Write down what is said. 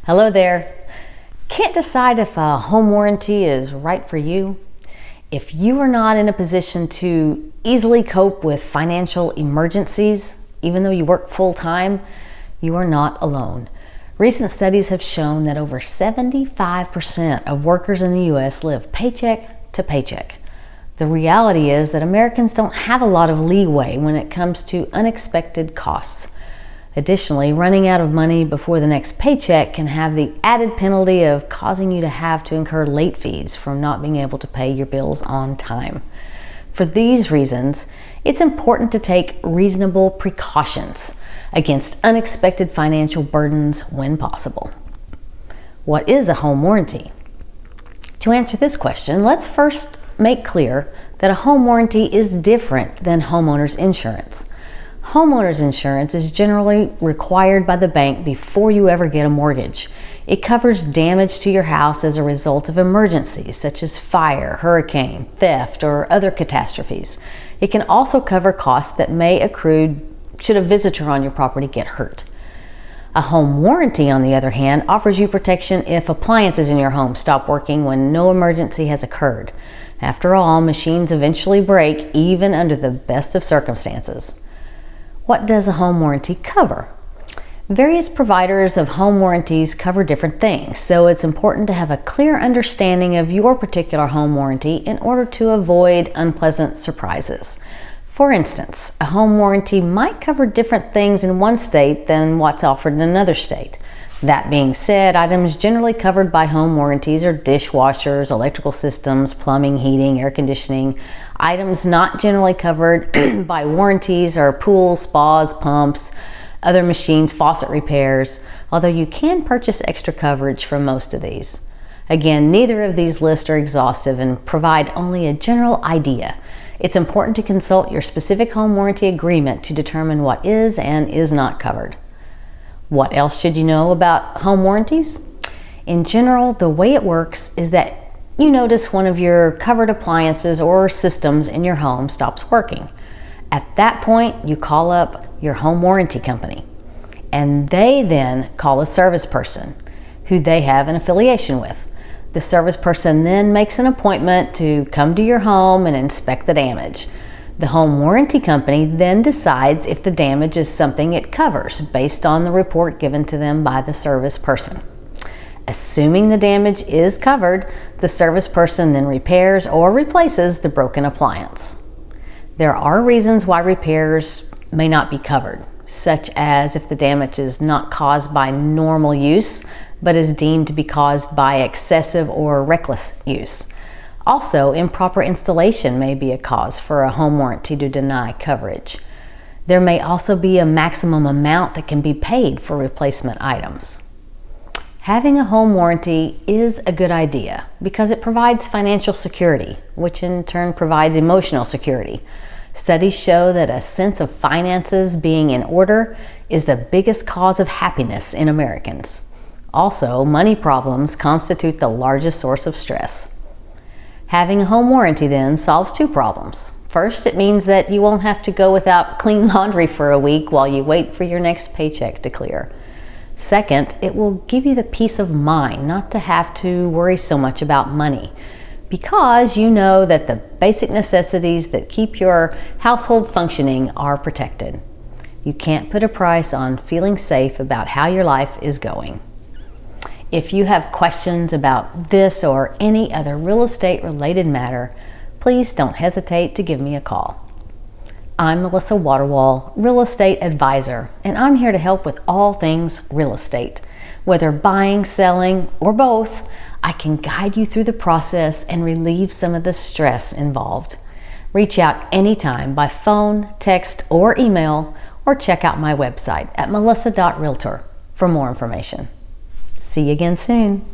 Hello there. Can't decide if a home warranty is right for you? If you are not in a position to easily cope with financial emergencies, even though you work full-time, you are not alone. Recent studies have shown that over 75% of workers in the U.S. live paycheck to paycheck. The reality is that Americans don't have a lot of leeway when it comes to unexpected costs. Additionally, running out of money before the next paycheck can have the added penalty of causing you to have to incur late fees from not being able to pay your bills on time. For these reasons, it's important to take reasonable precautions against unexpected financial burdens when possible. What is a home warranty? To answer this question, let's first make clear that a home warranty is different than homeowner's insurance. Homeowner's insurance is generally required by the bank before you ever get a mortgage. It covers damage to your house as a result of emergencies such as fire, hurricane, theft, or other catastrophes. It can also cover costs that may accrue should a visitor on your property get hurt. A home warranty, on the other hand, offers you protection if appliances in your home stop working when no emergency has occurred. After all, machines eventually break even under the best of circumstances. What does a home warranty cover? Various providers of home warranties cover different things, so it's important to have a clear understanding of your particular home warranty in order to avoid unpleasant surprises. For instance, a home warranty might cover different things in one state than what's offered in another state. That being said, items generally covered by home warranties are dishwashers, electrical systems, plumbing, heating, air conditioning. Items not generally covered by warranties are pools, spas, pumps, other machines, faucet repairs, although you can purchase extra coverage for most of these. Again, neither of these lists are exhaustive and provide only a general idea. It's important to consult your specific home warranty agreement to determine what is and is not covered. What else should you know about home warranties? In general, the way it works is that you notice one of your covered appliances or systems in your home stops working. At that point, you call up your home warranty company, and they then call a service person who they have an affiliation with. The service person then makes an appointment to come to your home and inspect the damage. The home warranty company then decides if the damage is something it covers based on the report given to them by the service person. Assuming the damage is covered, the service person then repairs or replaces the broken appliance. There are reasons why repairs may not be covered, such as if the damage is not caused by normal use, but is deemed to be caused by excessive or reckless use. Also, improper installation may be a cause for a home warranty to deny coverage. There may also be a maximum amount that can be paid for replacement items. Having a home warranty is a good idea because it provides financial security, which in turn provides emotional security. Studies show that a sense of finances being in order is the biggest cause of happiness in Americans. Also, money problems constitute the largest source of stress. Having a home warranty then solves two problems. First, it means that you won't have to go without clean laundry for a week while you wait for your next paycheck to clear. Second, it will give you the peace of mind not to have to worry so much about money, because you know that the basic necessities that keep your household functioning are protected. You can't put a price on feeling safe about how your life is going. If you have questions about this or any other real estate related matter, please don't hesitate to give me a call. I'm Melissa Waterwall, Real Estate Advisor, and I'm here to help with all things real estate. Whether buying, selling, or both, I can guide you through the process and relieve some of the stress involved. Reach out anytime by phone, text, or email, or check out my website at melissa.realtor for more information. See you again soon.